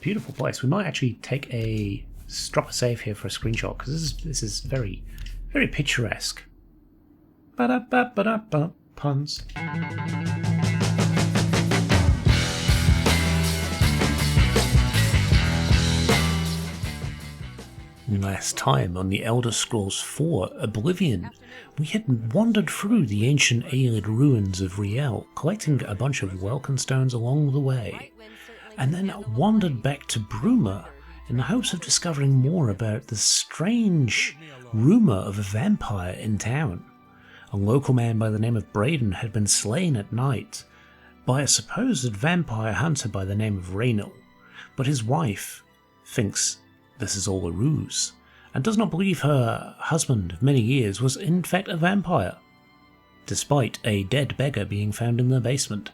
beautiful place. We might actually drop a save here for a screenshot, because this is very, very picturesque. Ba-da-ba-ba-da-ba, puns. Last time on the Elder Scrolls 4 Oblivion, we had wandered through the ancient Aelid ruins of Riel, collecting a bunch of welcome stones along the way, and then wandered back to Bruma in the hopes of discovering more about the strange rumour of a vampire in town. A local man by the name of Braden had been slain at night by a supposed vampire hunter by the name of Raynil, but his wife thinks this is all a ruse, and does not believe her husband of many years was in fact a vampire, despite a dead beggar being found in their basement.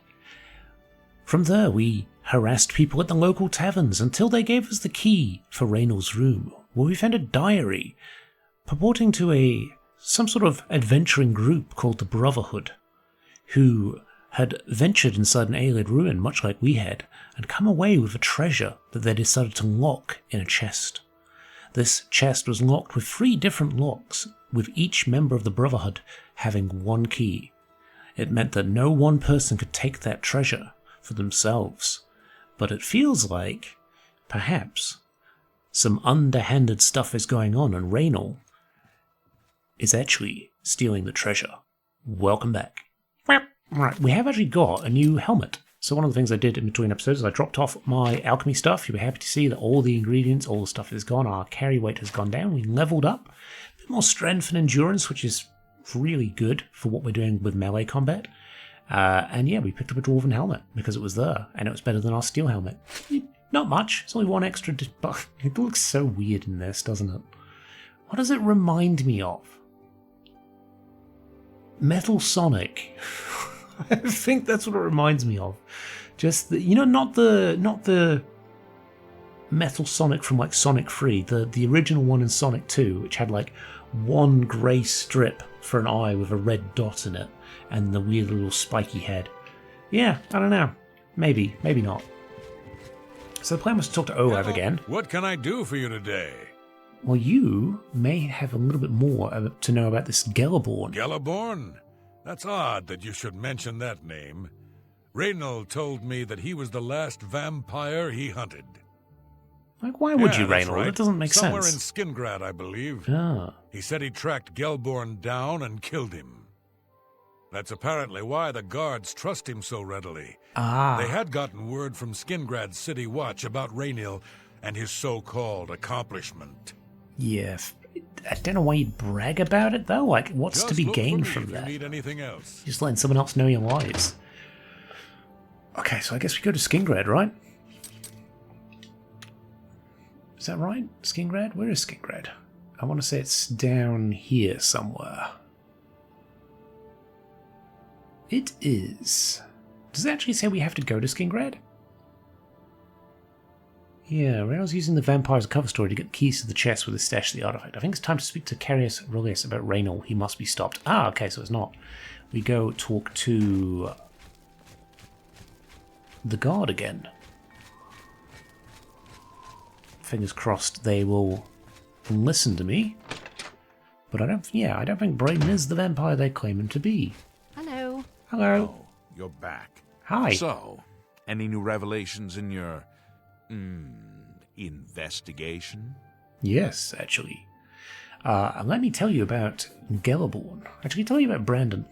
From there we harassed people at the local taverns until they gave us the key for Raynil's room, where we found a diary purporting to some sort of adventuring group called the Brotherhood, who had ventured inside an Aelid ruin much like we had, and come away with a treasure that they decided to lock in a chest. This chest was locked with 3 different locks, with each member of the Brotherhood having one key. It meant that no one person could take that treasure for themselves, but it feels like, perhaps, some underhanded stuff is going on and Raynil is actually stealing the treasure. Welcome back. Right, we have actually got a new helmet. So one of the things I did in between episodes is I dropped off my alchemy stuff. You'll be happy to see that all the ingredients, all the stuff is gone. Our carry weight has gone down. We leveled up. A bit more strength and endurance, which is really good for what we're doing with melee combat. And yeah, we picked up a dwarven helmet because it was there, and it was better than our steel helmet. Not much. It's only 1 extra, but it looks so weird in this, doesn't it? What does it remind me of? Metal Sonic. I think that's what it reminds me of. Just not the Metal Sonic from like Sonic 3, the original one in Sonic 2, which had like one grey strip for an eye with a red dot in it, and the weird little spiky head. Yeah, I don't know. Maybe not. So the plan was to talk to Olav again. What can I do for you today? Well, you may have a little bit more to know about this Gelaborn. Gelaborn? That's odd that you should mention that name. Raynil told me that he was the last vampire he hunted. Like, why would you, Raynil? Right. That doesn't make Somewhere sense. Somewhere in Skingrad, I believe. Ah. He said he tracked Gelborn down and killed him. That's apparently why the guards trust him so readily. Ah. They had gotten word from Skingrad's City Watch about Raynil and his so-called accomplishment. Yeah, I don't know why you'd brag about it, though. Like, what's Just to be look gained for me from if that? you need anything else. Just letting someone else know your lies. Okay, so I guess we go to Skingrad, right? Is that right? Skingrad? Where is Skingrad? I want to say it's down here somewhere. It is. Does it actually say we have to go to Skingrad? Yeah, Raynil's using the vampire as a cover story to get the keys to the chest with the stash of the artifact. I think it's time to speak to Carius Aurelius about Raynil. He must be stopped. Ah, okay, so it's not. We go talk to the guard again. Fingers crossed they will listen to me. But I don't think Braden is the vampire they claim him to be. Hello. Hello. Oh, you're back. Hi. So, any new revelations in your investigation? Yes, actually. Let me tell you about Gelaborn. Actually, tell you about Braden,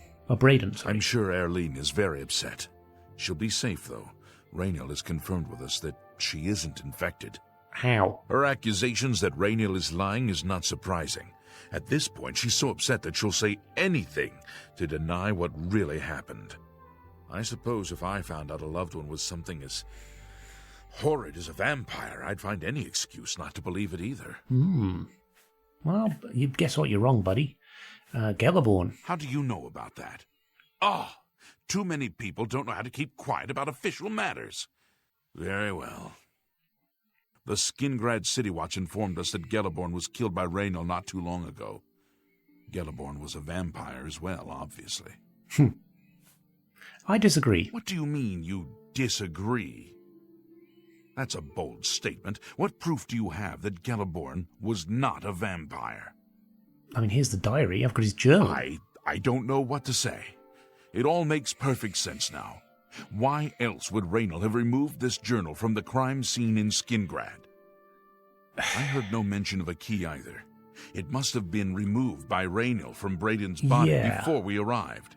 sorry. I'm sure Erlene is very upset. She'll be safe, though. Raynil has confirmed with us that she isn't infected. How? Her accusations that Raynil is lying is not surprising. At this point, she's so upset that she'll say anything to deny what really happened. I suppose if I found out a loved one was something as horrid as a vampire, I'd find any excuse not to believe it either. Well, you guess what? You're wrong, buddy. Gelaborn. How do you know about that? Too many people don't know how to keep quiet about official matters. Very well. The Skingrad City Watch informed us that Gelaborn was killed by Raynil not too long ago. Gelaborn was a vampire as well, obviously. I disagree. What do you mean you disagree? That's a bold statement. What proof do you have that Geliborn was not a vampire? I mean, here's the diary. I've got his journal. I don't know what to say. It all makes perfect sense now. Why else would Raynal have removed this journal from the crime scene in Skingrad? I heard no mention of a key either. It must have been removed by Raynal from Braden's body before we arrived.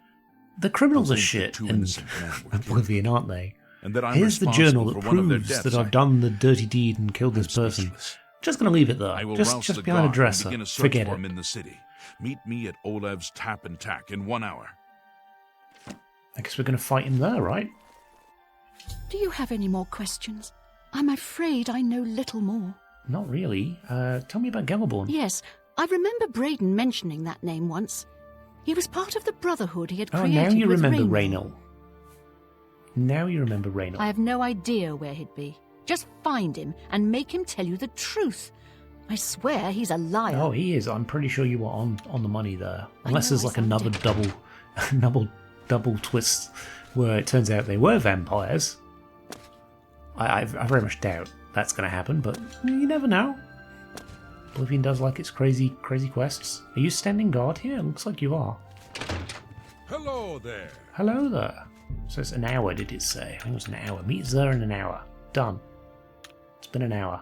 The criminals are shit in Oblivion, aren't they? And that I'm Here's the journal that for one of their proves deaths. that I've done the dirty deed and killed this person. Speechless. Just gonna leave it there. I will Just rouse the behind a guard dresser. and begin a search Forget for it. him in the city. Meet me at Olev's Tap and Tack in 1 hour. I guess we're gonna fight him there, right? Do you have any more questions? I'm afraid I know little more. Not really. Tell me about Geliborn. Yes, I remember Braden mentioning that name once. He was part of the Brotherhood he had Oh, created now you with remember Raynal. Raynal. Now you remember Raynal. I have no idea where he'd be. Just find him and make him tell you the truth. I swear he's a liar. Oh, he is. I'm pretty sure you were on the money there. Unless know there's I like sound another double twist where it turns out they were vampires. I very much doubt that's going to happen, but you never know. Oblivion does like its crazy quests. Are you standing guard here? It looks like you are. Hello there. Hello there. So it's an hour, did it say? I think it was an hour. Meet us there in an hour. Done. It's been an hour.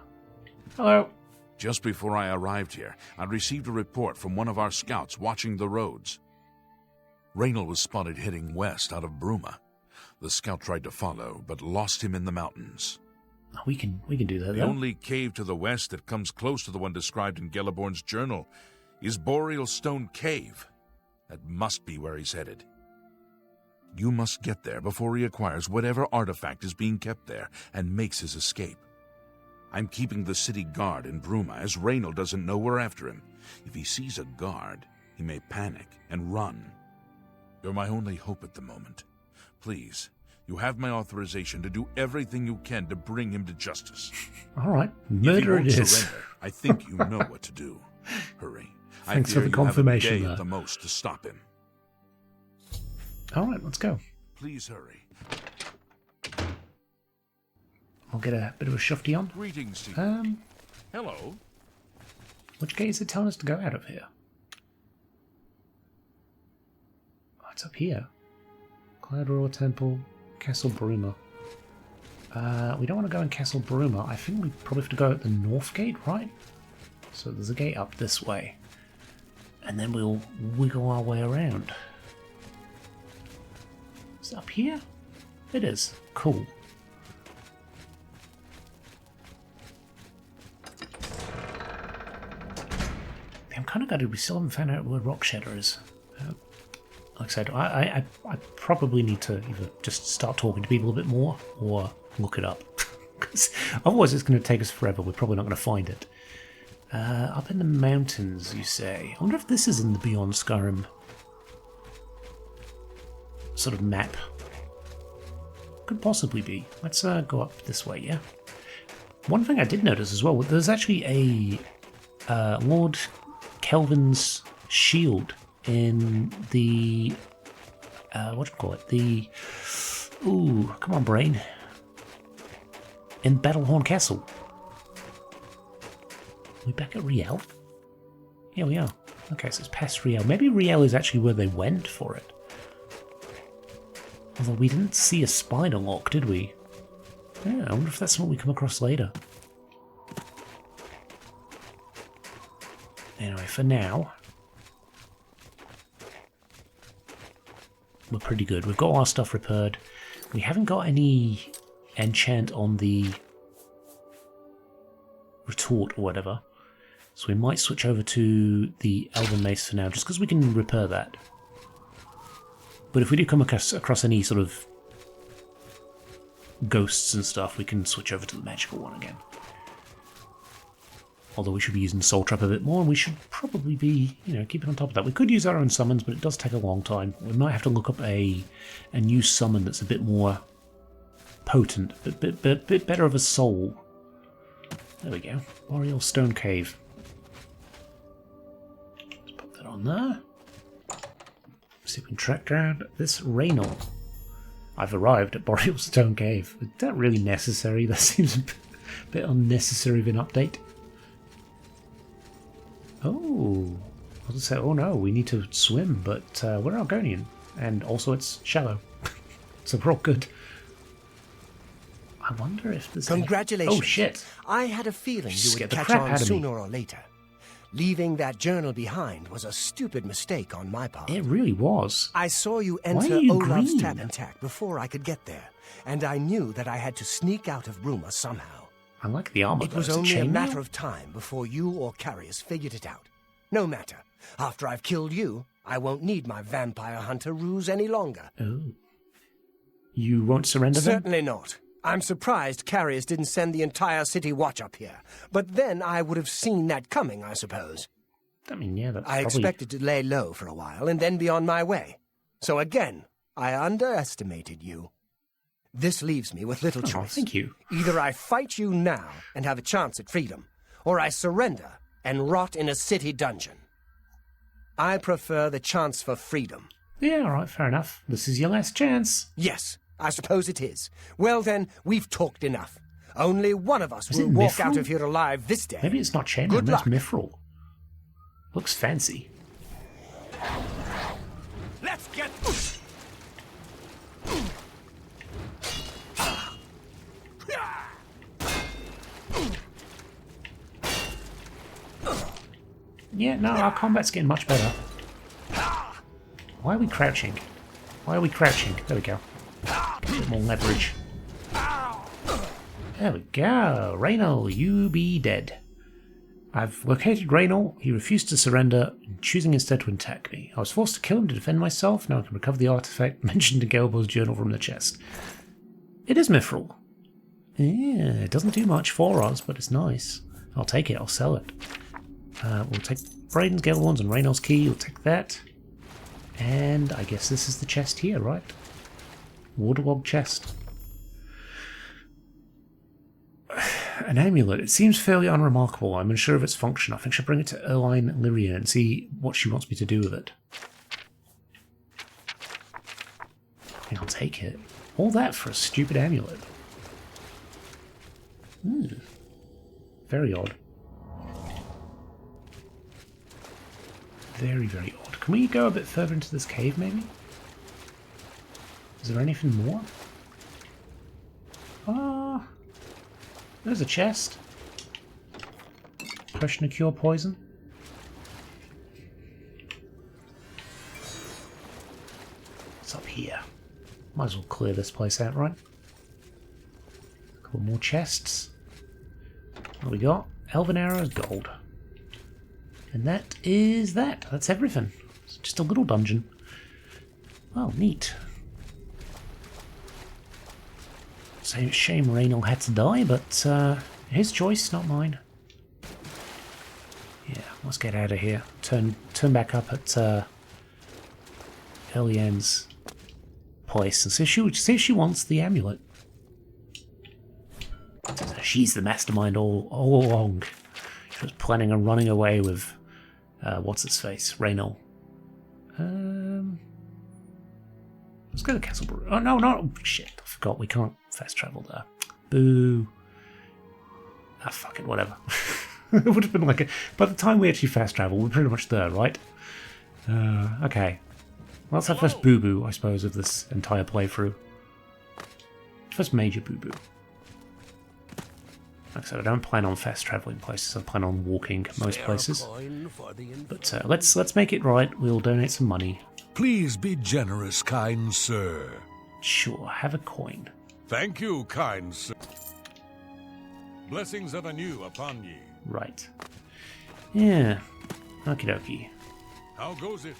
Hello. Just before I arrived here, I received a report from one of our scouts watching the roads. Raynal was spotted heading west out of Bruma. The scout tried to follow, but lost him in the mountains. We can do that. The though. only cave to the west that comes close to the one described in Geliborn's journal is Boreal Stone Cave. That must be where he's headed. You must get there before he acquires whatever artifact is being kept there and makes his escape. I'm keeping the city guard in Bruma, as Raynal doesn't know we're after him. If he sees a guard, he may panic and run. You're my only hope at the moment. Please, you have my authorization to do everything you can to bring him to justice. All right. If he Murder won't it is. surrender, I think you know what to do. Hurry. Thanks I for fear the you have a confirmation day there. at the most to stop him. All right, let's go. Please hurry. I'll get a bit of a shufty on. Greetings to you. Um, Hello. which gate is it telling us to go out of here? Oh, it's up here. Cloud Roar Temple, Castle Bruma. We don't want to go in Castle Bruma. I think we probably have to go at the north gate, right? So there's a gate up this way. And then we'll wiggle our way around. Is it up here? It is. Cool. I'm kind of gutted we still haven't found out where Rock Shatter is. Like I said, I probably need to either just start talking to people a bit more or look it up. Because otherwise it's going to take us forever. We're probably not going to find it. Up in the mountains, you say. I wonder if this is in the Beyond Skyrim sort of map. Could possibly be. Let's go up this way, yeah? One thing I did notice as well, there's actually a Lord Kelvin's shield in the ooh, come on, brain. In Battlehorn Castle. Are we back at Riel? Yeah, we are. Okay, so it's past Riel. Maybe Riel is actually where they went for it. Although we didn't see a spider lock, did we? Yeah, I wonder if that's what we come across later. Anyway, for now, we're pretty good. We've got all our stuff repaired. We haven't got any enchant on the retort or whatever. So we might switch over to the Elven Mace for now, just because we can repair that. But if we do come across any sort of ghosts and stuff, we can switch over to the magical one again. Although we should be using Soul Trap a bit more, and we should probably be, keeping on top of that. We could use our own summons, but it does take a long time. We might have to look up a new summon that's a bit more potent, bit better of a soul. There we go. Boreal Stone Cave. Let's put that on there. See if we can track down this Raynal. I've arrived at Boreal Stone Cave. Is that really necessary? That seems Bit unnecessary of an update. Oh, I was gonna say, oh no, we need to swim, but we're Argonian, and also it's shallow, so we're all good. I wonder if there's... Congratulations. Oh shit. I had a feeling you Scared would the catch crap on out of me. sooner or later. Leaving that journal behind was a stupid mistake on my part. It really was. I saw you Why enter are you Olaf's green? tap and tack before I could get there, and I knew that I had to sneak out of Ruma somehow. I like the armor. It though. was Is it only a chainmail? matter of time before you or Carrius figured it out. No matter. After I've killed you, I won't need my vampire hunter ruse any longer. Oh. You won't surrender them? Certainly not. I'm surprised Carrius didn't send the entire city watch up here. But then I would have seen that coming, I suppose. I mean, yeah, that's I probably... expected to lay low for a while and then be on my way. So again, I underestimated you. This leaves me with little Oh, choice. thank you. Either I fight you now and have a chance at freedom, or I surrender and rot in a city dungeon. I prefer the chance for freedom. Yeah, alright, fair enough. This is your last chance. Yes, I suppose it is. Well then, we've talked enough. Only one of us Is will it walk Mithril? out of here alive this day. Maybe it's not chainmail, Good that's luck. mithril. Looks fancy. Let's get... Yeah, no, our combat's getting much better. Why are we crouching? Why are we crouching? There we go. A bit more leverage. There we go. Raynal, you be dead. I've located Raynal. He refused to surrender, choosing instead to attack me. I was forced to kill him to defend myself. Now I can recover the artifact mentioned in Gelbor's journal from the chest. It is mithril. Yeah, it doesn't do much for us, but it's nice. I'll take it. I'll sell it. We'll take Brayden's Gelborn's and Raynal's key. We'll take that. And I guess this is the chest here, right? Waterlogged chest. An amulet. It seems fairly unremarkable. I'm unsure of its function. I think I should bring it to Erline Lyria and see what she wants me to do with it. I think I'll take it. All that for a stupid amulet. Very odd. Very, very odd. Can we go a bit further into this cave, maybe? Is there anything more? There's a chest. Potion to cure poison. What's up here? Might as well clear this place out, right? A couple more chests. What we got? Elven arrows, gold. And that is that. That's everything. It's just a little dungeon. Well, neat. Shame Raynal had to die, but his choice, not mine. Yeah, let's get out of here. Turn back up at Eliane's place and see if she wants the amulet. She's the mastermind all along. She was planning on running away with what's his face, Raynal. Let's go to Castle. Oh no, shit! I forgot we can't fast travel there. Boo. Ah, fuck it, whatever. It would have been like by the time we actually fast travel, we're pretty much there, right? Okay. Well, that's our first boo-boo, I suppose, of this entire playthrough. First major boo-boo. Like I said, I don't plan on fast traveling places. I plan on walking most places. But let's make it right. We'll donate some money. Please be generous, kind sir. Sure, have a coin. Thank you, kind sir. Blessings of anew upon ye. Right. Yeah. Okie dokie. How goes it?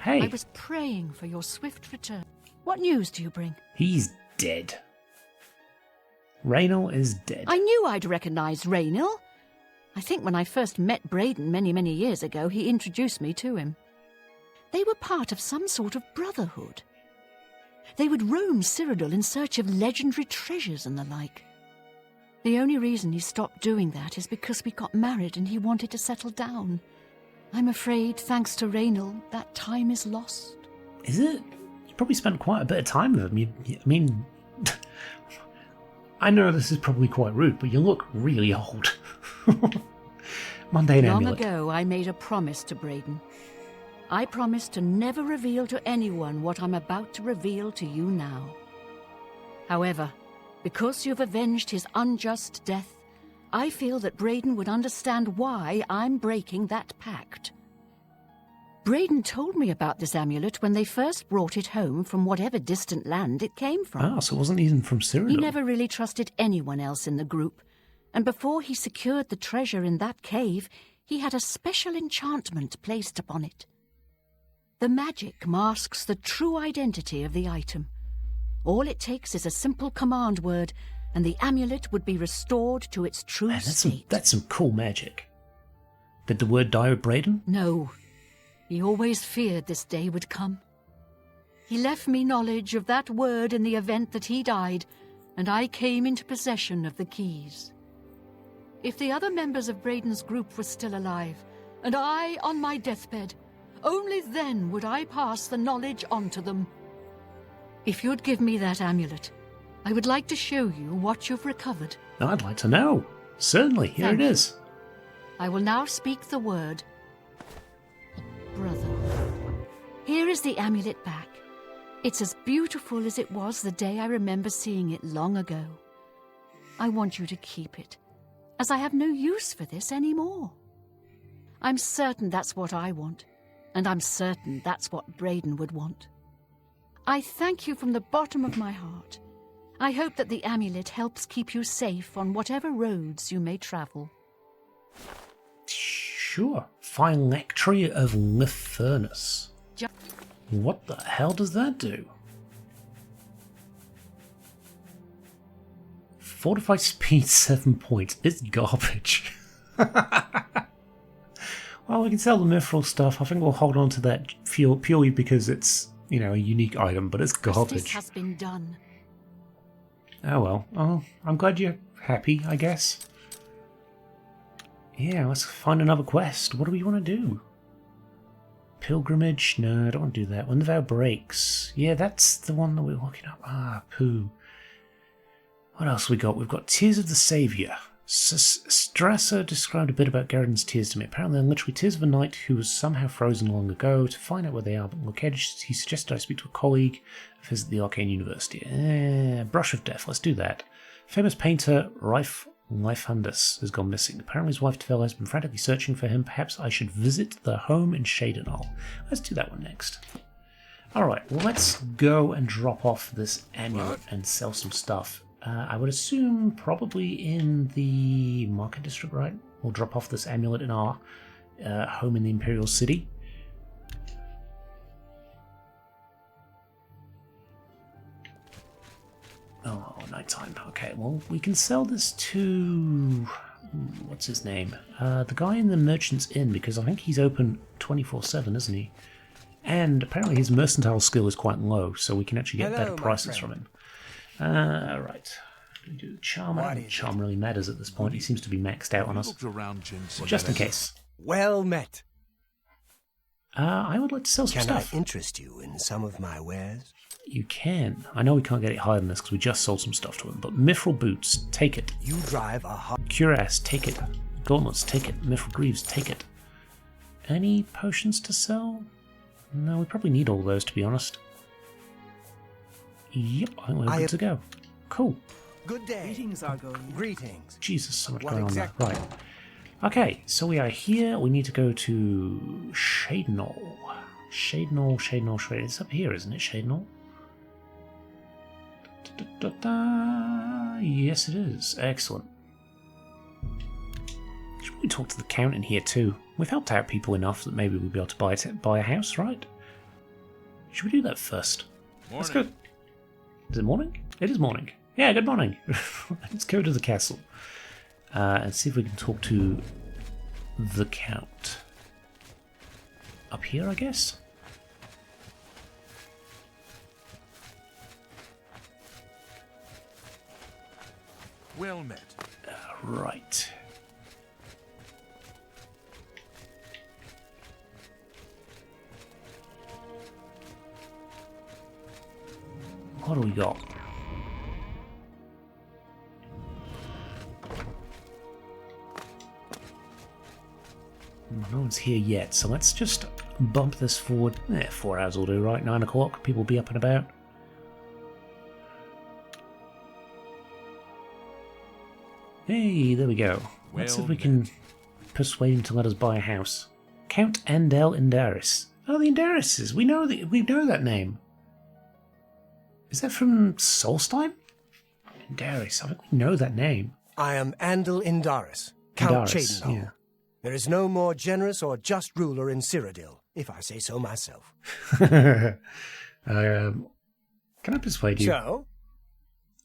Hey, I was praying for your swift return. What news do you bring? he's dead. Raynal is dead. I knew I'd recognise Raynal. I think when I first met Brayden many, many years ago, he introduced me to him. They were part of some sort of brotherhood. They would roam Cyrodiil in search of legendary treasures and the like. The only reason he stopped doing that is because we got married and he wanted to settle down. I'm afraid, thanks to Raynal, that time is lost. Is it? probably spent quite a bit of time with him. I mean, I know this is probably quite rude, but you look really old. Mundane Long amulet. ago, I made a promise to Braden. I promised to never reveal to anyone what I'm about to reveal to you now. However, because you've avenged his unjust death, I feel that Braden would understand why I'm breaking that pact. Braden told me about this amulet when they first brought it home from whatever distant land it came from. Ah, so it wasn't even from Cyrodiil. He never really trusted anyone else in the group, and before he secured the treasure in that cave, he had a special enchantment placed upon it. The magic masks the true identity of the item. All it takes is a simple command word, and the amulet would be restored to its true Man, state. that's some cool magic. Did the word die with Braden? No. He always feared this day would come. He left me knowledge of that word in the event that he died, and I came into possession of the keys. If the other members of Braden's group were still alive, and I on my deathbed, only then would I pass the knowledge on to them. If you'd give me that amulet, I would like to show you what you've recovered. I'd like to know. Certainly, here Thank it you. is. I will now speak the word, brother. Here is the amulet back. It's as beautiful as it was the day I remember seeing it long ago. I want you to keep it, as I have no use for this anymore. I'm certain that's what I want, and I'm certain that's what Braden would want. I thank you from the bottom of my heart. I hope that the amulet helps keep you safe on whatever roads you may travel. Sure. Phylactery of Lithernus. What the hell does that do? Fortify speed 7 points. It's garbage. Well, we can sell the mithril stuff. I think we'll hold on to that purely because it's, you know, a unique item, but it's Justice garbage. has been done. Oh well. Oh, I'm glad you're happy, I guess. Yeah, let's find another quest. What do we want to do? Pilgrimage? No, I don't want to do that. When the vow breaks. Yeah, that's the one that we're looking up. Ah, poo. What else we got? We've got Tears of the Saviour. Strasser described a bit about Garridan's tears to me. Apparently they're literally tears of a knight who was somehow frozen long ago. To find out where they are but located, he suggested I speak to a colleague of his at the Arcane University. Brush of Death, let's do that. Famous painter Lyfandus has gone missing. Apparently his wife Tvel has been frantically searching for him. Perhaps I should visit their home in Shadowhall. Let's do that one next. Alright, well, let's go and drop off this amulet and sell some stuff. I would assume probably in the market district, right? We'll drop off this amulet in our home in the Imperial City. Oh, nighttime. Okay, well, we can sell this to... what's his name? The guy in the Merchant's Inn, because I think he's open 24/7, isn't he? And apparently his mercantile skill is quite low, so we can actually get better prices from him. Right. We do charm. I don't think charm really matters at this point. He seems to be maxed out on us. Just in case. Well met. I would like to sell some Can stuff. I interest you in some of my wares? You can. I know we can't get it higher than this because we just sold some stuff to him. But mithril boots, take it. You drive a hot... Cuirass, take it. Gauntlets, take it. Mithril greaves, take it. Any potions to sell? No, we probably need all those, to be honest. Yep, I think we're good to go. Cool. Good day. Greetings, Argonian. Greetings. Jesus, so much What going on there. Right. Okay, so we are here. We need to go to Shadowhall. Shadowhall. It's up here, isn't it, Shadowhall? Yes, it is. Excellent. Should we talk to the Count in here too? We've helped out people enough that maybe we'll be able to buy a house, right? Should we do that first? Let's go. Is it morning? It is morning. Yeah, good morning. Let's go to the castle and see if we can talk to the Count. Up here, I guess? Well met. Right. What do we got? No one's here yet, so let's just bump this forward. 4 hours will do, right? 9 o'clock, people will be up and about. Hey, there we go. Let's see if we can persuade him to let us buy a house. Count Andel Indaris. Oh, the Indarises. We know that name. Is that from Solstheim? Indaris. I think we know that name. I am Andel Indaris, Count Indaris, Shaidenhall. yeah. There is no more generous or just ruler in Cyrodiil, if I say so myself. Can I persuade you?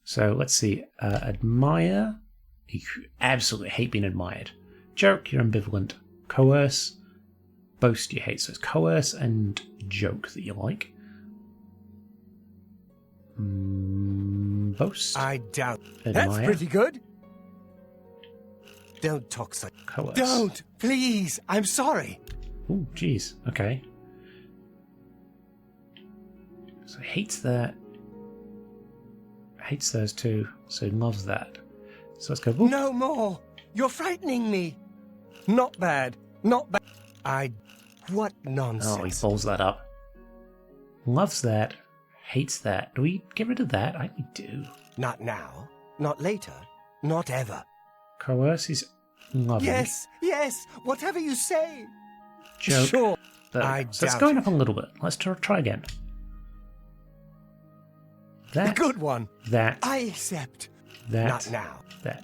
So let's see. Admire. You absolutely hate being admired. Joke, you're ambivalent. Coerce. Boast, you hate. So it's coerce and joke that you like. Boast. I doubt. Admire. That's pretty good. Don't talk such. Coerce. Don't, please. I'm sorry. Oh, jeez. Okay. So hates that. Hates those two. So loves that. So let's go. Ooh. No more. You're frightening me. Not bad. Not bad. What nonsense. Oh, he folds that up. Loves that. Hates that. Do we get rid of that? I think we do. Not now. Not later. Not ever. Coerce is loving. Yes. Whatever you say. Joke. Sure. So it's going up a little bit. Let's try again. That. A good one. That. I accept. That. Not now. That.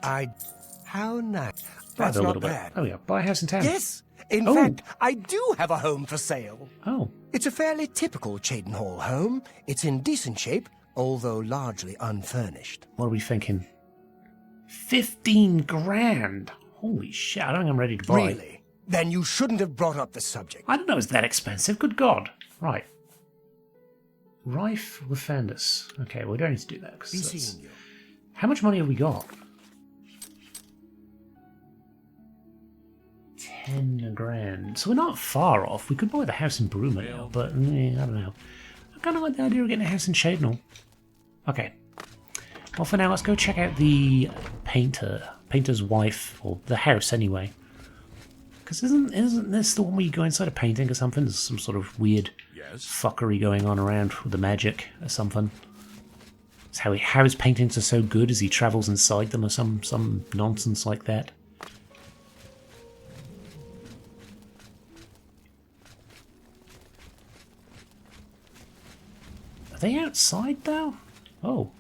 How nice. That's That's a not little bad. bit. There we go. Buy a house in town. Yes. In Oh. fact, I do have a home for sale. Oh. It's a fairly typical Chaidenhall home. It's in decent shape, although largely unfurnished. What are we thinking? 15 grand. Holy shit! I don't think I'm ready to buy. Really? Then you shouldn't have brought up the subject. I don't know. It's that expensive. Good God. Right. Rife Lefandus. Okay, well, we don't need to do that. Be 'Cause that's... seeing you. How much money have we got? 10 grand. So we're not far off. We could buy the house in Bruma now, but I don't know. I kind of like the idea of getting a house in Shaidenhall. Okay. Well, for now, let's go check out the painter's wife, or the house anyway. Because isn't this the one where you go inside a painting or something? There's some sort of weird fuckery going on around with the magic or something. It's how his paintings are so good as he travels inside them or some nonsense like that. Are they outside though? Oh.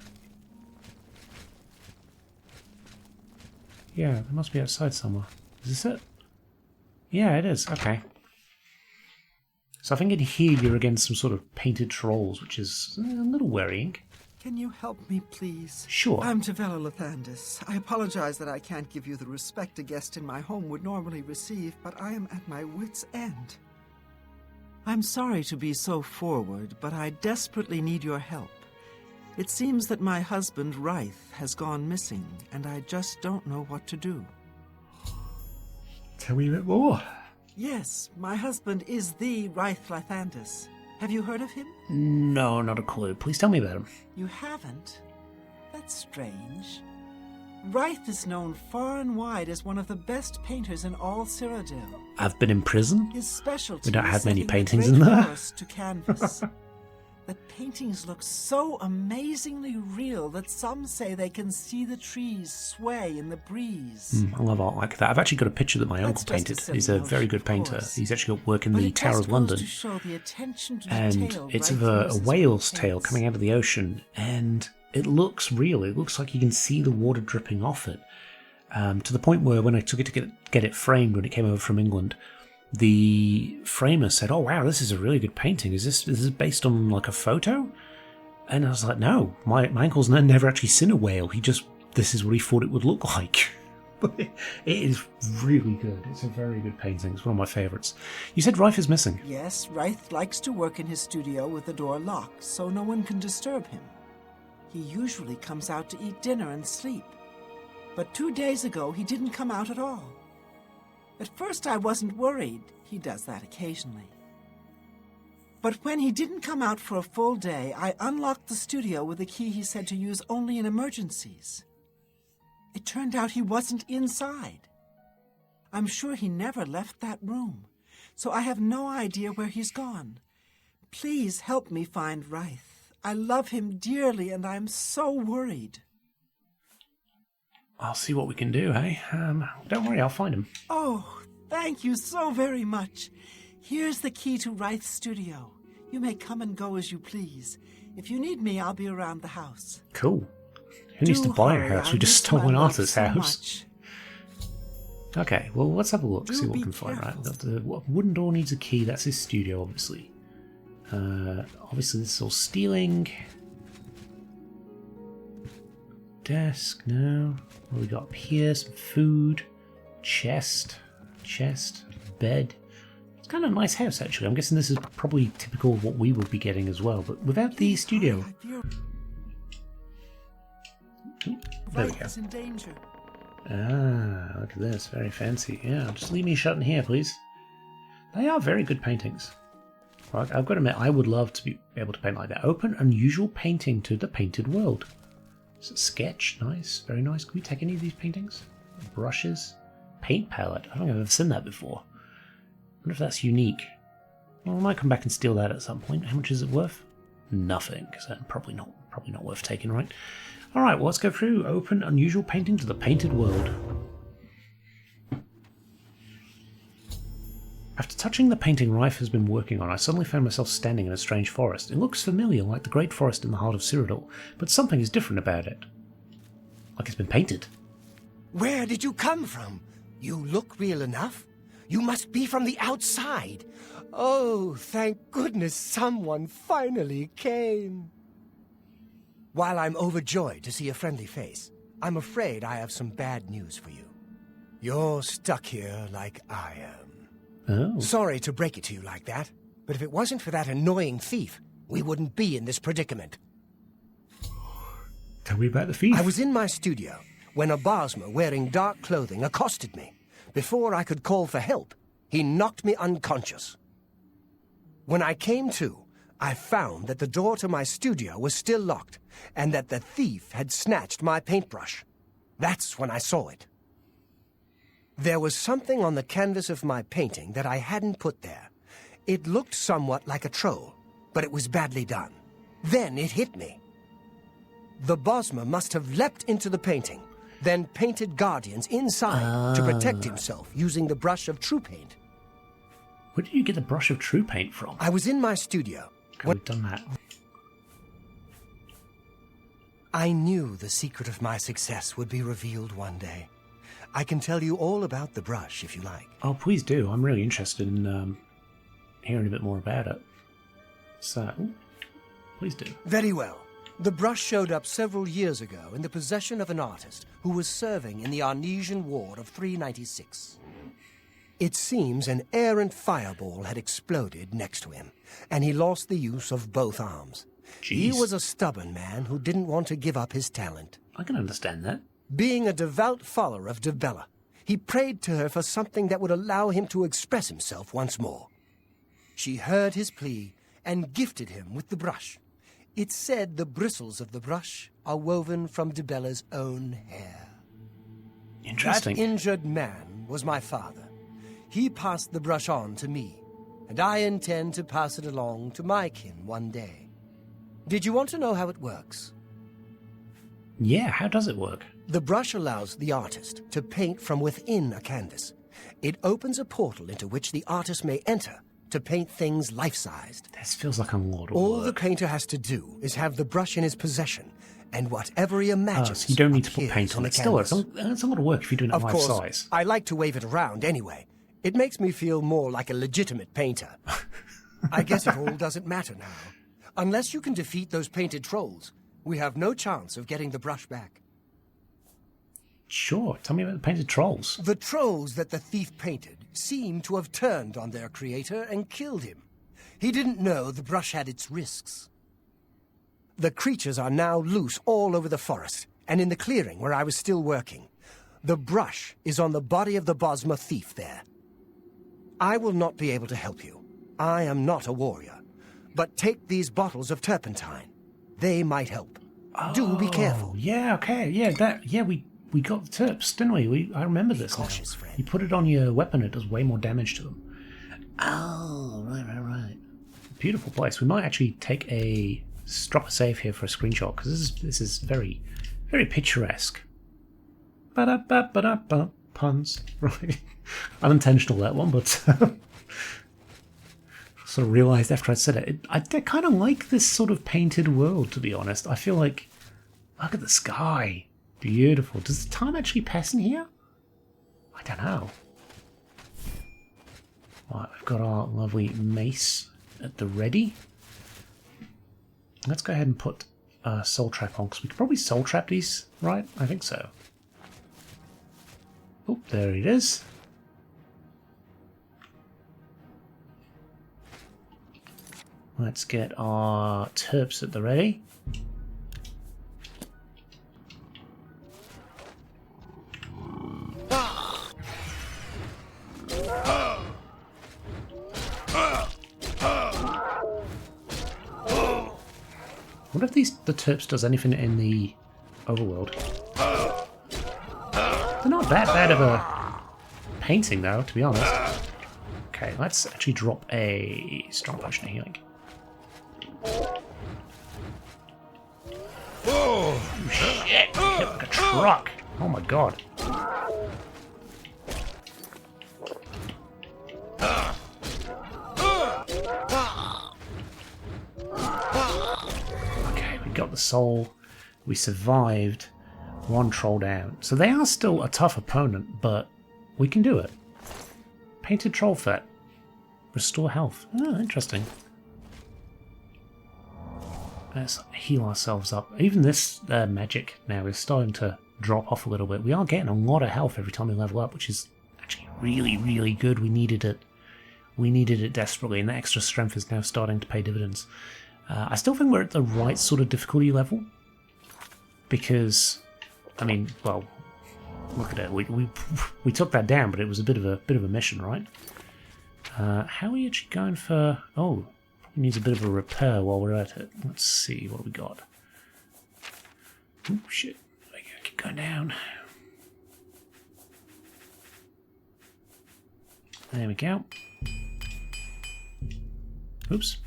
Yeah, they must be outside somewhere. Is this it? Yeah, it is. Okay. So I think in here you're against some sort of painted trolls, which is a little worrying. Can you help me, please? Sure. I'm Tamriel Lathandis. I apologize that I can't give you the respect a guest in my home would normally receive, but I am at my wit's end. I'm sorry to be so forward, but I desperately need your help. It seems that my husband, Ryth, has gone missing, and I just don't know what to do. Tell me a bit more. Yes, my husband is the Ryth Lathandis. Have you heard of him? No, not a clue. Please tell me about him. You haven't? That's strange. Ryth is known far and wide as one of the best painters in all Cyrodiil. I've been in prison. His specialty We don't is have many setting paintings the in great there. forest to canvas. The paintings look so amazingly real that some say they can see the trees sway in the breeze. I love art like that. I've actually got a picture that my That's uncle just a painted. silly He's a very notion, good of painter. course. He's actually got work in But the it Tower just of goes London. to show the attention to And detail it's Ryth of a uses whale's when he tail paints. coming out of the ocean, and it looks real. It looks like you can see the water dripping off it. To the point where when I took it to get it framed when it came over from England, the framer said, "Oh wow, this is a really good painting. Is this based on like a photo?" And I was like, "No, my uncle's never actually seen a whale. This is what he thought it would look like." But it is really good. It's a very good painting. It's one of my favourites. You said Rife is missing. Yes, Ryth likes to work in his studio with the door locked, so no one can disturb him. He usually comes out to eat dinner and sleep. But 2 days ago, he didn't come out at all. At first, I wasn't worried. He does that occasionally. But when he didn't come out for a full day, I unlocked the studio with a key he said to use only in emergencies. It turned out he wasn't inside. I'm sure he never left that room, so I have no idea where he's gone. Please help me find Ryth. I love him dearly, and I'm so worried. I'll see what we can do, hey? Don't worry, I'll find him. Oh, thank you so very much. Here's the key to Ryth's studio. You may come and go as you please. If you need me, I'll be around the house. Cool. Who needs to buy a house? We just stole an artist's house. Okay, well, let's have a look, see what we can find. Right, the wooden door needs a key. That's his studio, obviously. Obviously, this is all stealing. Desk, no. What do we got up here? Some food. Chest, bed. It's kind of a nice house, actually. I'm guessing this is probably typical of what we would be getting as well, but without the studio. There we go. Ah, look at this. Very fancy. Yeah, just leave me shut in here, please. They are very good paintings. Right, I've got to admit, I would love to be able to paint like that. Open unusual painting to the painted world. It's a sketch. Nice. Very nice. Can we take any of these paintings? Brushes. Paint palette. I don't think I've ever seen that before. I wonder if that's unique. Well, I might come back and steal that at some point. How much is it worth? Nothing. So probably not worth taking, right? Alright, well, let's go through. Open unusual painting to the painted world. After touching the painting Ryth has been working on, I suddenly found myself standing in a strange forest. It looks familiar, like the great forest in the heart of Cyrodiil, but something is different about it. Like it's been painted. Where did you come from? You look real enough. You must be from the outside. Oh, thank goodness someone finally came. While I'm overjoyed to see a friendly face, I'm afraid I have some bad news for you. You're stuck here like I am. Oh. Sorry to break it to you like that, but if it wasn't for that annoying thief, we wouldn't be in this predicament. Tell me about the thief. I was in my studio when a Bosmer wearing dark clothing accosted me. Before I could call for help, he knocked me unconscious. When I came to, I found that the door to my studio was still locked, and that the thief had snatched my paintbrush. That's when I saw it. There was something on the canvas of my painting that I hadn't put there. It looked somewhat like a troll, but it was badly done. Then it hit me. The Bosmer must have leapt into the painting, then painted guardians inside to protect himself using the brush of true paint. Where did you get the brush of true paint from? I was in my studio. Okay, we've done that. I knew the secret of my success would be revealed one day. I can tell you all about the brush if you like. Oh, please do. I'm really interested in hearing a bit more about it. So, please do. Very well. The brush showed up several years ago in the possession of an artist who was serving in the Arnesian War of 396. It seems an errant fireball had exploded next to him, and he lost the use of both arms. Jeez. He was a stubborn man who didn't want to give up his talent. I can understand that. Being a devout follower of Dibella, he prayed to her for something that would allow him to express himself once more. She heard his plea and gifted him with the brush. It's said the bristles of the brush are woven from Dibella's own hair. Interesting. That injured man was my father. He passed the brush on to me, and I intend to pass it along to my kin one day. Did you want to know how it works? Yeah, how does it work? The brush allows the artist to paint from within a canvas. It opens a portal into which the artist may enter to paint things life-sized. This feels like a lot of All work. the painter has to do is have the brush in his possession, and whatever he imagines So you don't need to put appears paint on the it. Still, it's canvas. a lot of work if you're doing it Of life course, size. I like to wave it around anyway. It makes me feel more like a legitimate painter. I guess it all doesn't matter now. Unless you can defeat those painted trolls, we have no chance of getting the brush back. Sure, tell me about the painted trolls. The trolls that the thief painted seem to have turned on their creator and killed him. He didn't know the brush had its risks. The creatures are now loose all over the forest, and in the clearing where I was still working. The brush is on the body of the Bosmer thief there. I will not be able to help you. I am not a warrior. But take these bottles of turpentine. They might help. Do be careful. Yeah, okay, yeah, we got the terps, didn't we? I remember this now. Cautious, friend. You put it on your weapon, it does way more damage to them. Oh, right. Beautiful place. We might actually drop a save here for a screenshot, because this is very, very picturesque. Ba-da-ba-ba-da-ba. Puns. Right. Unintentional, that one, but sort of realised after I'd said it. I kind of like this sort of painted world, to be honest. I feel like, look at the sky. Beautiful. Does the time actually pass in here? I don't know. Right, we've got our lovely mace at the ready. Let's go ahead and put soul trap on, because we could probably soul trap these, right? I think so. Oh, there it is. Let's get our terps at the ready. What if the terps does anything in the overworld? They're not that bad of a painting, though, to be honest. Okay, let's actually drop a strong potion of healing. Oh shit! Hit like a truck. Oh my god. Okay, we got the soul. We survived. One troll down. So they are still a tough opponent, but we can do it. Painted troll fet. Restore health. Oh, interesting. Let's heal ourselves up. Even this magic now is starting to drop off a little bit. We are getting a lot of health every time we level up, which is actually really, really good. We needed it. We needed it desperately, and the extra strength is now starting to pay dividends. I still think we're at the right sort of difficulty level, because, I mean, well, look at it. We took that down, but it was a bit of a mission, right? How are we actually going for? Oh, probably needs a bit of a repair while we're at it. Let's see what we got. Oh shit! I keep going down. There we go. Oops.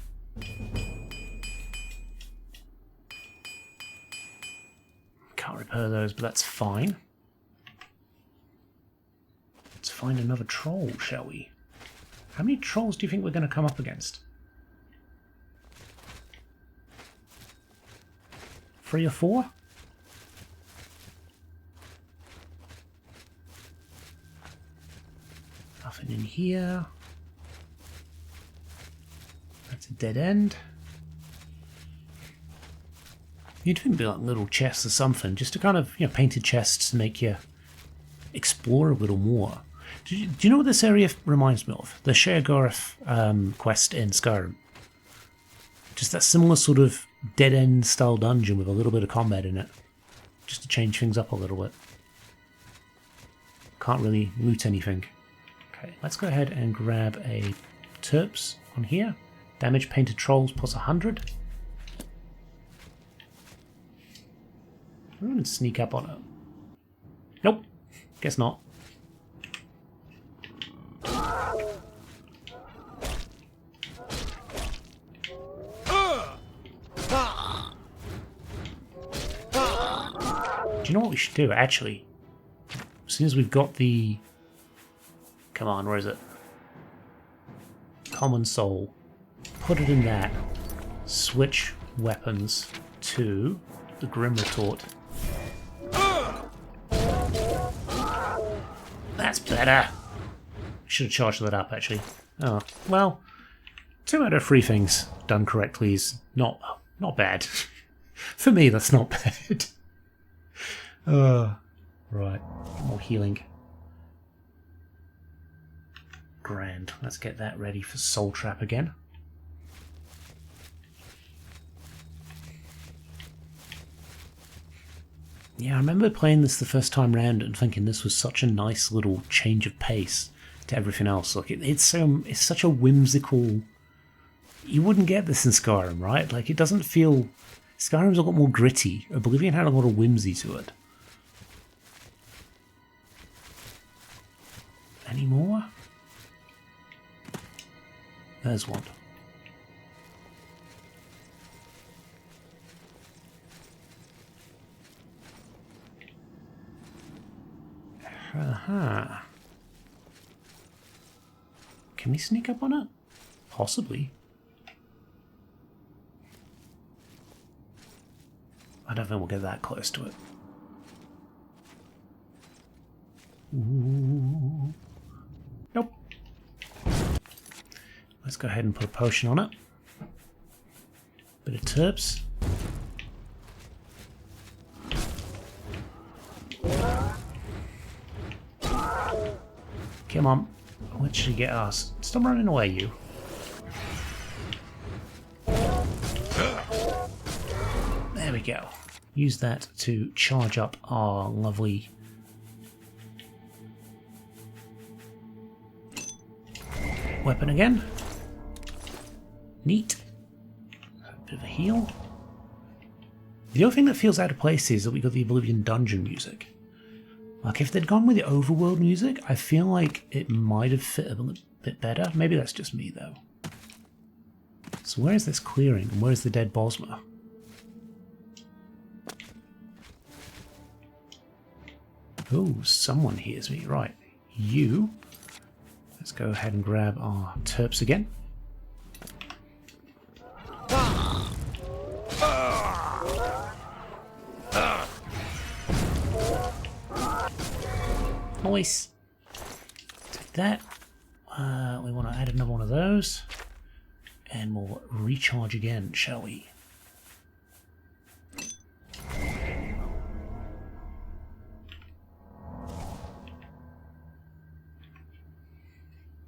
Can't repair those, but that's fine. Let's find another troll, shall we? How many trolls do you think we're going to come up against? 3 or 4? Nothing in here. That's a dead end. You'd think it'd be like little chests or something, just to kind of, you know, painted chests to make you explore a little more. Do you know what this area reminds me of? The Sheogorath quest in Skyrim. Just that similar sort of dead-end style dungeon with a little bit of combat in it. Just to change things up a little bit. Can't really loot anything. Okay, let's go ahead and grab a terps on here. Damage painted trolls plus 100. I'm going to sneak up on it. Nope, guess not. Do you know what we should do, actually? As soon as we've got the... Come on, where is it? Common Soul. Put it in that. Switch weapons to the Grim Retort. That's better! Should have charged that up, actually. Oh, well, 2 out of 3 things done correctly is not bad. For me, that's not bad. Right, more healing. Grand. Let's get that ready for Soul Trap again. Yeah, I remember playing this the first time round and thinking this was such a nice little change of pace to everything else. Like it's such a whimsical You wouldn't get this in Skyrim, right? Like, it doesn't feel... Skyrim's a lot more gritty. Oblivion had a lot of whimsy to it. Any more? There's one. Aha. Can we sneak up on it? Possibly. I don't think we'll get that close to it. Ooh. Nope. Let's go ahead and put a potion on it. Bit of terps. Come on. What should get us? Stop running away, you. There we go. Use that to charge up our lovely weapon again. Neat. A bit of a heal. The other thing that feels out of place is that we got the Oblivion dungeon music. Like, if they'd gone with the overworld music, I feel like it might have fit a bit better. Maybe that's just me, though. So where is this clearing, and where is the dead Bosma? Oh, someone hears me. Right. You. Let's go ahead and grab our terps again. Nice. Take that. We want to add another one of those. And we'll recharge again, shall we?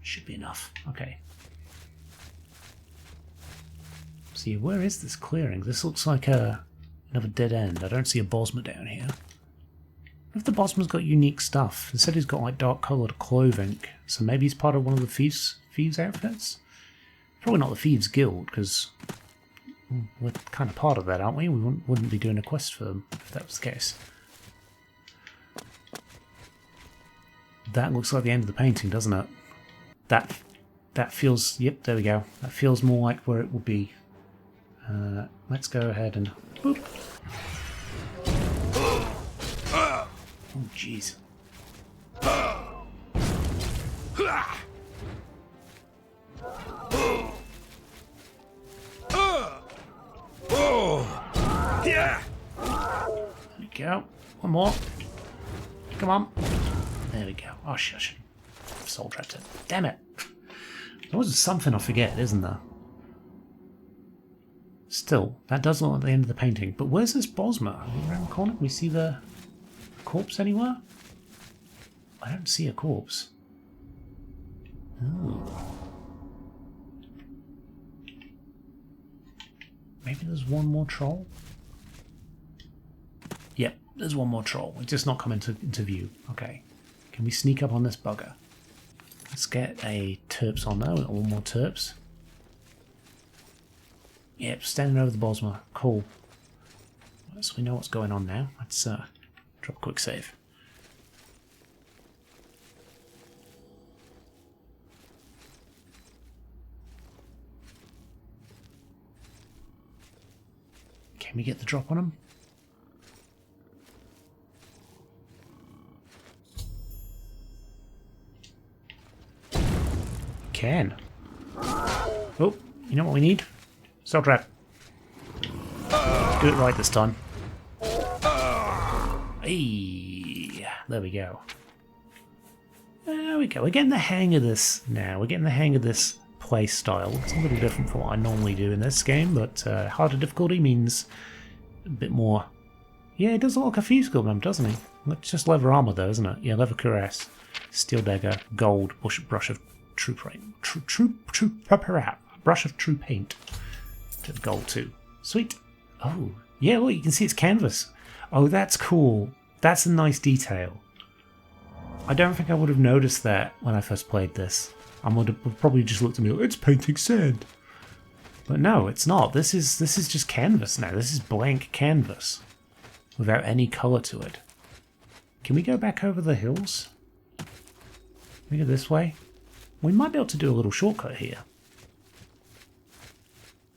Should be enough. Okay. See, where is this clearing? This looks like another dead end. I don't see a Bosma down here. What if the Bosma's got unique stuff? Instead he's got like dark coloured clothing, so maybe he's part of one of the thieves outfits? Probably not the Thieves Guild, because we're kind of part of that, aren't we? We wouldn't be doing a quest for them if that was the case. That looks like the end of the painting, doesn't it? That feels... Yep, there we go. That feels more like where it would be. Let's go ahead and... Boop. Oh, jeez. Yeah. There we go. One more. Come on. There we go. Oh, shush. Soul trapped it. Damn it. There's always something I forget, isn't there? Still, that does look like the end of the painting. But where's this Bosma? Are we around the corner? Can we see the corpse anywhere? I don't see a corpse. Ooh. Maybe there's one more troll? Yep, there's one more troll. It's just not come into view. Okay. Can we sneak up on this bugger? Let's get a terps on there. We've got one more terps. Yep, standing over the Bosma. Cool. So we know what's going on now. Let's drop a quick save. Can we get the drop on him? Can. Oh, you know what we need? Cell trap. Let's do it right this time. Hey, there we go. There we go. We're getting the hang of this now. We're getting the hang of this play style. It's a little different from what I normally do in this game, but harder difficulty means a bit more. Yeah, it does look like a Thieves Guild member, doesn't he? It's just leather armor though, isn't it? Yeah, leather cuirass, steel dagger, gold, brush of true paint. Brush of true paint. To gold too. Sweet. Oh, yeah, well, you can see it's canvas. Oh, that's cool. That's a nice detail. I don't think I would have noticed that when I first played this. I would have probably just looked at me like, it's painting sand. But no, it's not. This is just canvas now. This is blank canvas without any colour to it. Can we go back over the hills? Can we go this way? We might be able to do a little shortcut here.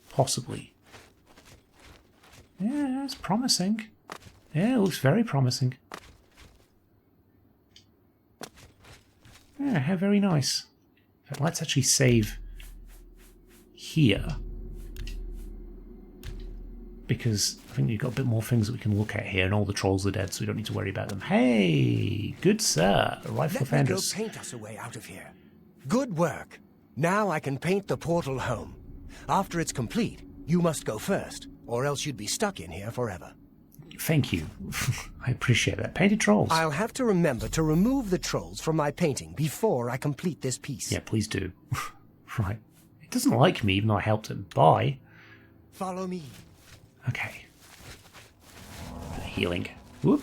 Possibly. Yeah, it's promising. Yeah, it looks very promising. Yeah, how very nice. Let's actually save here. Because I think we've got a bit more things that we can look at here, and all the trolls are dead, so we don't need to worry about them. Hey, good sir, rifle Let me go offenders. paint us a way out of here. Good work. Now I can paint the portal home. After it's complete, you must go first, or else you'd be stuck in here forever. Thank you. I appreciate that. Painted trolls. I'll have to remember to remove the trolls from my painting before I complete this piece. Yeah, please do. Right. It doesn't like me, even though I helped him. Bye. Follow me. Okay. Healing. Whoop.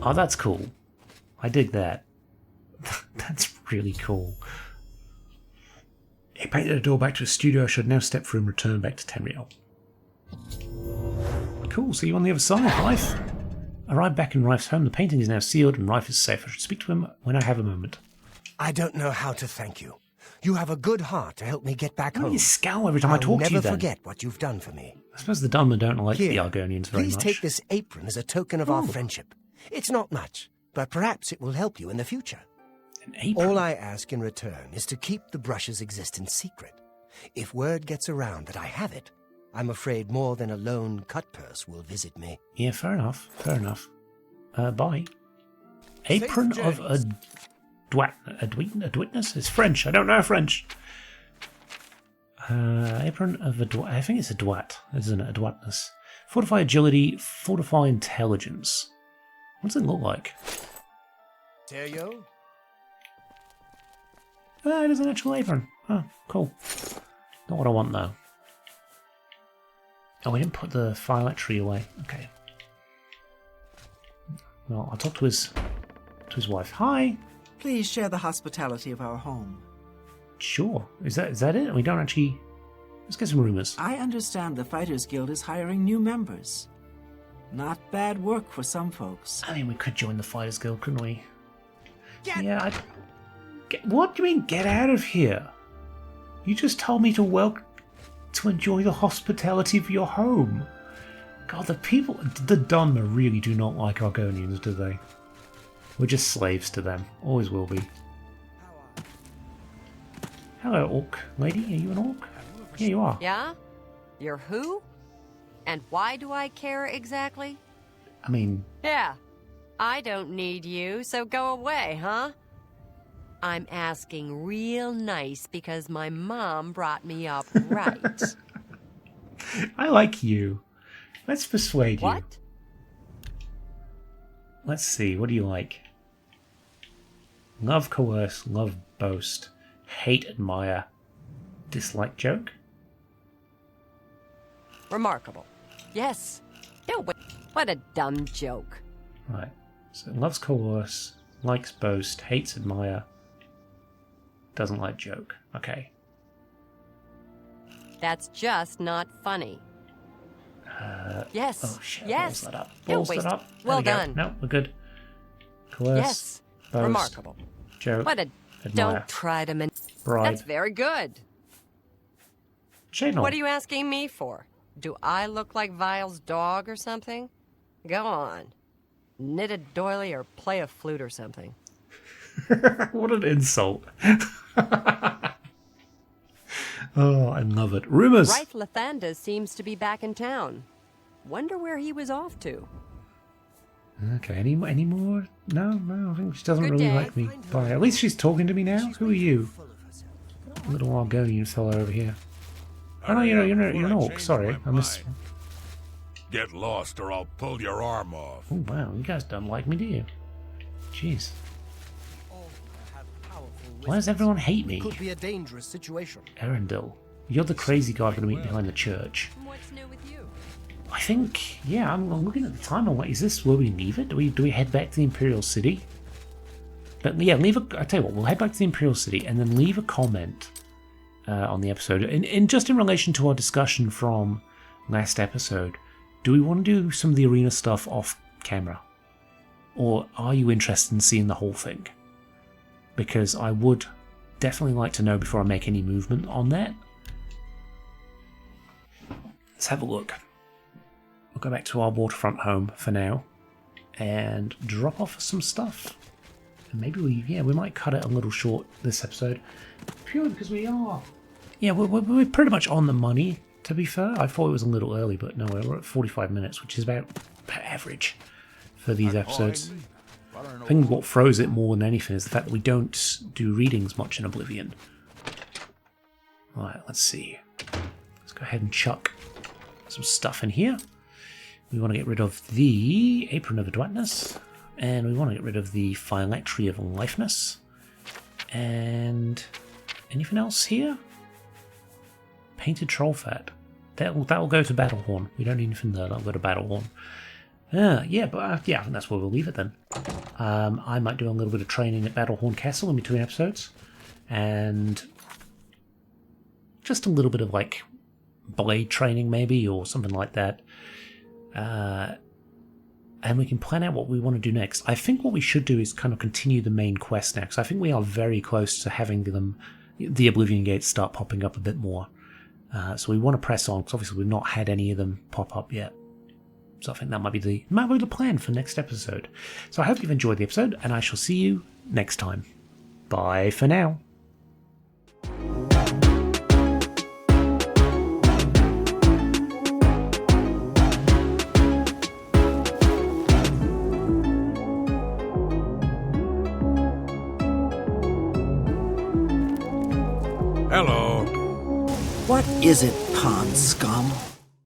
Oh, that's cool. I dig that. That's really cool. He painted a door back to his studio. I should now step through and return back to Tamriel. Cool, see you on the other side, Rife. Arrived back in Rife's home. The painting is now sealed and Rife is safe. I should speak to him when I have a moment. I don't know how to thank you. You have a good heart to help me get back Why do home. you scowl every time I talk to you I'll then? never forget what you've done for me. I suppose the Dunmer don't like the Here, Argonians very please much. take this apron as a token of our friendship. It's not much, but perhaps it will help you in the future. An apron? All I ask in return is to keep the brush's existence secret. If word gets around that I have it, I'm afraid more than a lone cut-purse will visit me. Yeah, fair enough. Fair enough. Bye. Apron of a Dwitness? It's French. I don't know French. Apron of a Dwight. I think it's a Dwight, isn't it? A Dwitness. Fortify agility, fortify intelligence. What does it look like? Terio? It is an actual apron. Oh, cool. Not what I want, though. Oh, we didn't put the phylactery away. Okay. Well, I'll talk to his wife. Hi. Please share the hospitality of our home. Sure. Is that it? We don't actually... Let's get some rumors. I understand the Fighters Guild is hiring new members. Not bad work for some folks. I mean, we could join the Fighters Guild, couldn't we? What do you mean, get out of here? You just told me to enjoy the hospitality of your home. God, the Dunmer really do not like Argonians, do they? We're just slaves to them. Always will be. Hello, orc lady. Are you an orc? Yeah, you are. Yeah? You're who? And why do I care exactly? I mean... Yeah. I don't need you, so go away, huh? I'm asking real nice because my mom brought me up right. I like you. Let's persuade you. What? Let's see, what do you like? Love, coerce, love, boast, hate, admire, dislike, joke? Remarkable. Yes. No, wait. What a dumb joke. Right. So loves, coerce, likes, boast, hates, admire, doesn't like, joke. Okay. That's just not funny. Yes. Oh shit, yes. balls that up. No, Balls wait. that up. There Well we go. done. No, we're good. Coerce, Yes. boast, Remarkable. joke, What a... admire, Don't try to... bribe. That's very good. Shade What are you asking me for? Do I look like Vile's dog or something? Go on. Knit a doily or play a flute or something. What an insult. Oh, I love it. Rumors. Rife Lathandas seems to be back in town. Wonder where he was off to. Okay, any more? No, I think she doesn't Good really day. like me. Bye. At least she's talking to me now. Who are you? Little Argonian fellow over here. Oh no, you're an orc. Sorry, I missed. Get lost or I'll pull your arm off. Oh wow, you guys don't like me, do you? Jeez. Why does everyone hate me? Could be a dangerous situation. Erendil, you're the crazy guy I'm going to meet behind the church. What's new with you? I think, yeah, I'm looking at the time. I'm like, is this where we leave it? Do we head back to the Imperial City? But yeah, I tell you what, we'll head back to the Imperial City and then leave a comment on the episode. And just in relation to our discussion from last episode, do we want to do some of the arena stuff off camera? Or are you interested in seeing the whole thing? Because I would definitely like to know before I make any movement on that. Let's have a look. We'll go back to our waterfront home for now and drop off some stuff. And maybe we might cut it a little short this episode, purely because we're pretty much on the money, to be fair. I thought it was a little early, but no, we're at 45 minutes, which is about average for these episodes. I think what throws it more than anything is the fact that we don't do readings much in Oblivion. Alright, let's see. Let's go ahead and chuck some stuff in here. We want to get rid of the Apron of Adroitness, and we want to get rid of the Phylactery of Lifeness. And anything else here? Painted Troll Fat. That will go to Battlehorn. We don't need anything there. That'll go to Battlehorn. I think that's where we'll leave it then. I might do a little bit of training at Battlehorn Castle in between episodes, and just a little bit of like blade training maybe, or something like that. And we can plan out what we want to do next. I think what we should do is kind of continue the main quest next. I think we are very close to having the Oblivion Gates start popping up a bit more. So we want to press on, because obviously we've not had any of them pop up yet. So I think that might be the plan for next episode. So I hope you've enjoyed the episode, and I shall see you next time. Bye for now. Hello. What is it, pond scum?